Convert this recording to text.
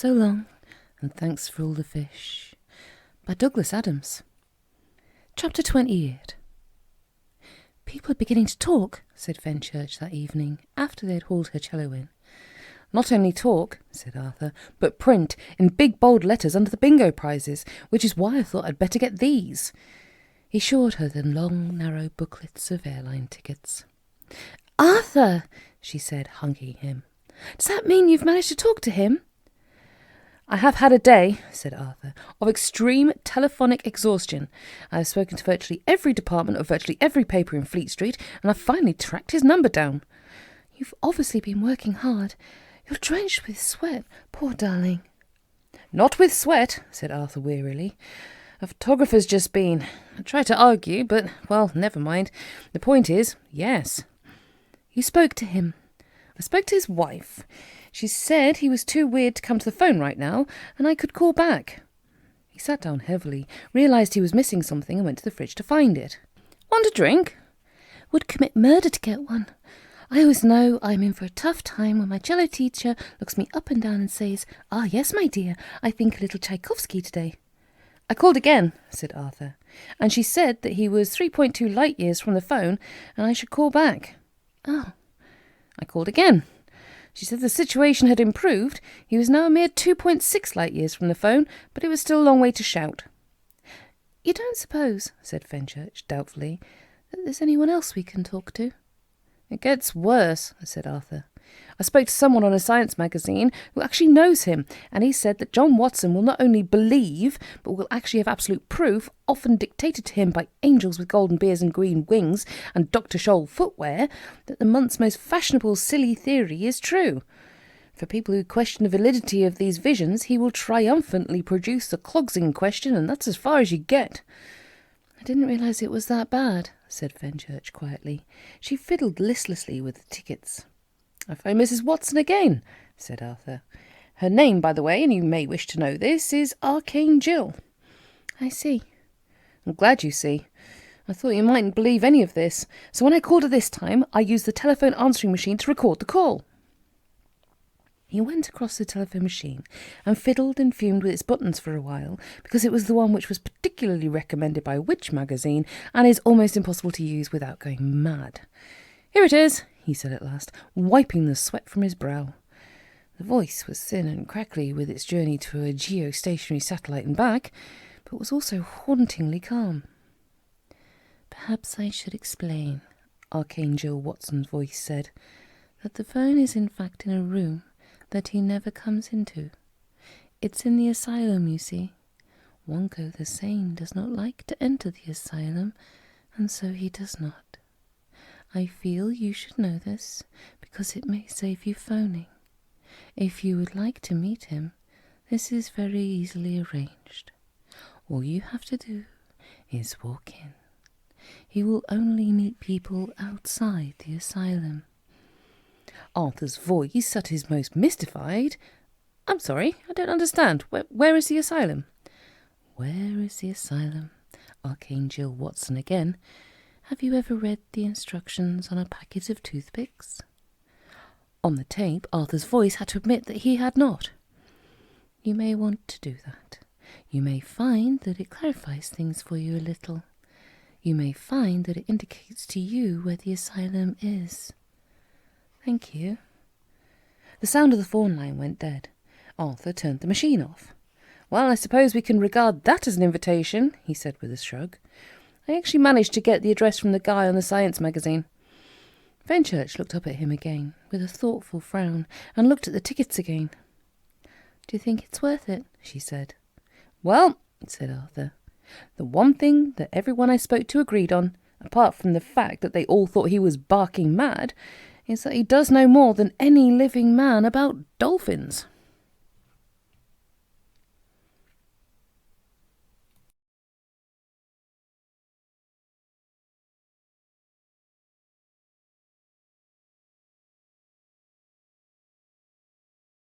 So long, and thanks for all the fish. By Douglas Adams. Chapter 28. People are beginning to talk, said Fenchurch that evening, after they had hauled her cello in. Not only talk, said Arthur, but print in big bold letters under the bingo prizes, which is why I thought I'd better get these. He showed her the long, narrow booklets of airline tickets. Arthur, she said, hugging him. Does that mean you've managed to talk to him? I have had a day, said Arthur, of extreme telephonic exhaustion. I have spoken to virtually every department of virtually every paper in Fleet Street, and I've finally tracked his number down. You've obviously been working hard. You're drenched with sweat, poor darling. Not with sweat, said Arthur wearily. A photographer's just been. I tried to argue, but, well, never mind. The point is, yes. You spoke to him. I spoke to his wife. She said he was too weird to come to the phone right now, and I could call back. He sat down heavily, realised he was missing something, and went to the fridge to find it. Want a drink? Would commit murder to get one. I always know I'm in for a tough time when my cello teacher looks me up and down and says, "Ah, yes, my dear, I think a little Tchaikovsky today." I called again, said Arthur, and she said that he was 3.2 light years from the phone, and I should call back. Oh. I called again. She said the situation had improved. He was now a mere 2.6 light years from the phone, but it was still a long way to shout. You don't suppose, said Fenchurch doubtfully, that there's anyone else we can talk to? It gets worse, said Arthur. I spoke to someone on a science magazine who actually knows him, and he said that John Watson will not only believe, but will actually have absolute proof, often dictated to him by angels with golden beards and green wings and Dr. Scholl footwear, that the month's most fashionable silly theory is true. For people who question the validity of these visions, he will triumphantly produce the clogs in question, and that's as far as you get. I didn't realise it was that bad, said Fenchurch quietly. She fiddled listlessly with the tickets. I phoned Mrs. Watson again, said Arthur. Her name, by the way, and you may wish to know this, is Arcane Jill. I see. I'm glad you see. I thought you mightn't believe any of this, so when I called her this time, I used the telephone answering machine to record the call. He went across the telephone machine and fiddled and fumed with its buttons for a while, because it was the one which was particularly recommended by Witch magazine and is almost impossible to use without going mad. Here it is, he said at last, wiping the sweat from his brow. The voice was thin and crackly with its journey to a geostationary satellite and back, but was also hauntingly calm. Perhaps I should explain, Archangel Watson's voice said, that the phone is in fact in a room that he never comes into. It's in the asylum, you see. Wonko the Sane does not like to enter the asylum, and so he does not. I feel you should know this, because it may save you phoning. If you would like to meet him, this is very easily arranged. All you have to do is walk in. He will only meet people outside the asylum. Arthur's voice, at his most mystified. I'm sorry, I don't understand. Where is the asylum? Where is the asylum? Archangel Watson again. Have you ever read the instructions on a packet of toothpicks? On the tape, Arthur's voice had to admit that he had not. You may want to do that. You may find that it clarifies things for you a little. You may find that it indicates to you where the asylum is. Thank you. The sound of the phone line went dead. Arthur turned the machine off. Well, I suppose we can regard that as an invitation, he said with a shrug. I actually managed to get the address from the guy on the science magazine. Fenchurch looked up at him again, with a thoughtful frown, and looked at the tickets again. Do you think it's worth it? She said. Well, said Arthur, the one thing that everyone I spoke to agreed on, apart from the fact that they all thought he was barking mad, is that he does know more than any living man about dolphins.